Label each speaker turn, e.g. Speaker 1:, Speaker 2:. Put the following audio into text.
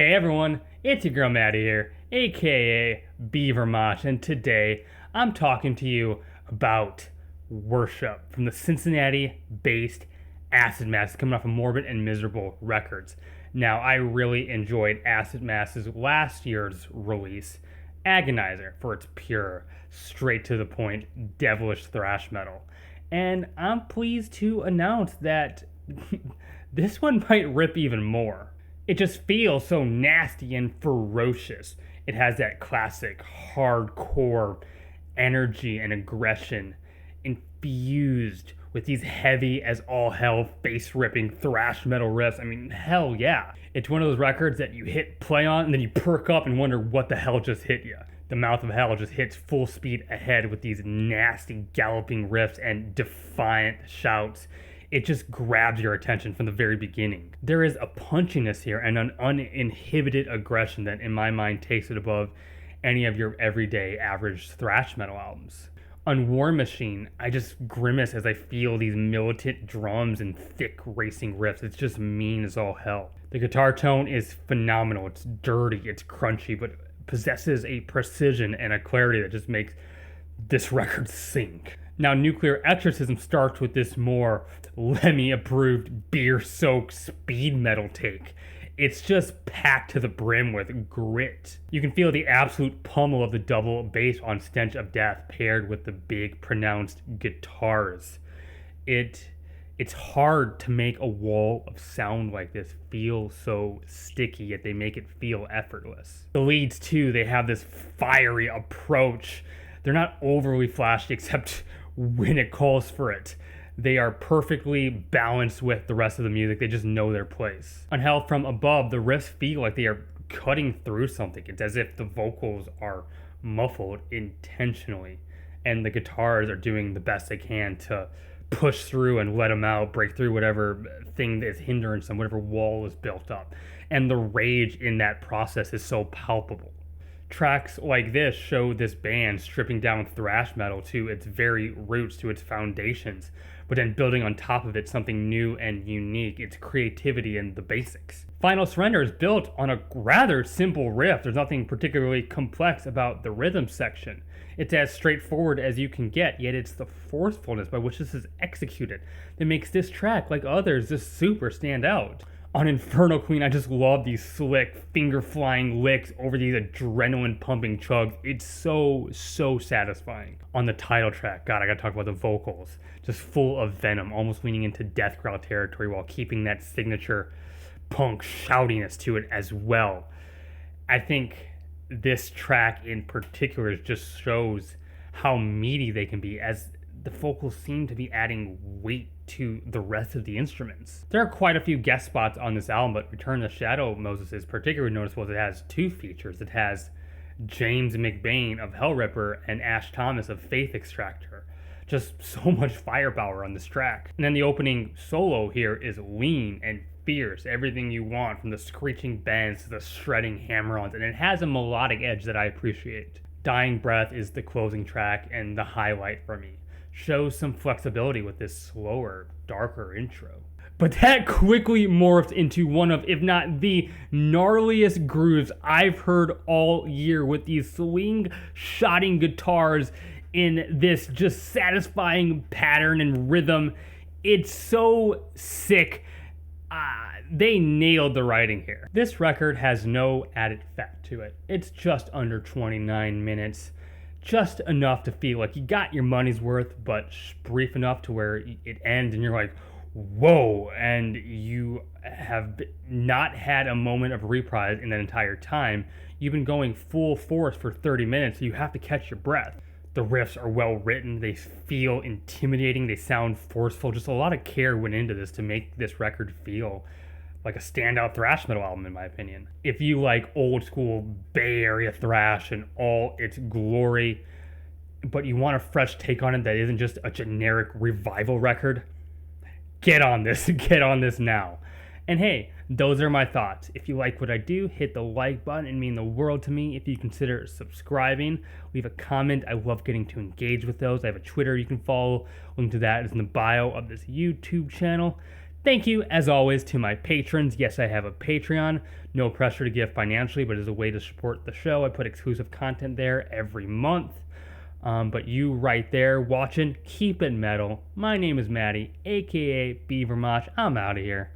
Speaker 1: Hey everyone, it's your girl Maddie here, aka Beavermosh, and today I'm talking to you about Worship from the Cincinnati-based Acid Mass, coming off of Morbid and Miserable Records. Now, I really enjoyed Acid Mass's last year's release, Agonizer, for its pure, straight to the point, devilish thrash metal. And I'm pleased to announce that this one might rip even more. It just feels so nasty and ferocious. It has that classic hardcore energy and aggression infused with these heavy as all hell face ripping thrash metal riffs. I mean, hell yeah. It's one of those records that you hit play on and then you perk up and wonder what the hell just hit you. The mouth of hell just hits full speed ahead with these nasty galloping riffs and defiant shouts. It just grabs your attention from the very beginning. There is a punchiness here and an uninhibited aggression that in my mind takes it above any of your everyday average thrash metal albums. On War Machine, I just grimace as I feel these militant drums and thick racing riffs. It's just mean as all hell. The guitar tone is phenomenal. It's dirty, it's crunchy, but possesses a precision and a clarity that just makes this record sink. Now, Nuclear Exorcism starts with this more Lemmy-approved, beer-soaked speed metal take. It's just packed to the brim with grit. You can feel the absolute pummel of the double bass on Stench of Death paired with the big, pronounced guitars. It's hard to make a wall of sound like this feel so sticky, yet they make it feel effortless. The leads, too, they have this fiery approach. They're not overly flashy, except when it calls for it. They are perfectly balanced with the rest of the music. They just know their place. On Hell From Above, the riffs feel like they are cutting through something. It's as if the vocals are muffled intentionally, and the guitars are doing the best they can to push through and let them out, break through whatever thing is hindering them, whatever wall is built up. And the rage in that process is so palpable. Tracks like this show this band stripping down thrash metal to its very roots, to its foundations, but then building on top of it something new and unique, its creativity and the basics. Final Surrender is built on a rather simple riff. There's nothing particularly complex about the rhythm section. It's as straightforward as you can get, yet it's the forcefulness by which this is executed that makes this track, like others, just super stand out. On Inferno Queen, I just love these slick, finger-flying licks over these adrenaline-pumping chugs. It's so satisfying. On the title track, God, I gotta talk about the vocals. Just full of venom, almost leaning into death growl territory while keeping that signature punk shoutiness to it as well. I think this track in particular just shows how meaty they can be, as the vocals seem to be adding weight to the rest of the instruments. There are quite a few guest spots on this album, but Return of the Shadow Moses is particularly noticeable as it has two features. It has James McBain of Hellripper and Ash Thomas of Faith Extractor. Just so much firepower on this track. And then the opening solo here is lean and fierce, everything you want, from the screeching bends to the shredding hammer-ons, and it has a melodic edge that I appreciate. Dying Breath is the closing track and the highlight for me. Shows some flexibility with this slower, darker intro. But that quickly morphs into one of, if not the gnarliest grooves I've heard all year, with these swing-shotting guitars in this just satisfying pattern and rhythm. It's so sick. They nailed the writing here. This record has no added fat to it. It's just under 29 minutes. Just enough to feel like you got your money's worth, but brief enough to where it ends and you're like, whoa, and you have not had a moment of reprise in that entire time. You've been going full force for 30 minutes, so you have to catch your breath. The riffs are well written, they feel intimidating, they sound forceful. Just a lot of care went into this to make this record feel like a standout thrash metal album, in my opinion. If you like old school Bay Area thrash in all its glory, but you want a fresh take on it that isn't just a generic revival record, get on this. Get on this now. And hey, those are my thoughts. If you like what I do, hit the like button. It'd mean the world to me if you consider subscribing. Leave a comment. I love getting to engage with those. I have a Twitter you can follow. Link to that is in the bio of this YouTube channel. Thank you, as always, to my patrons. Yes, I have a Patreon. No pressure to give financially, but as a way to support the show, I put exclusive content there every month. But you right there watching, keep it metal. My name is Maddie, aka Beavermach. I'm out of here.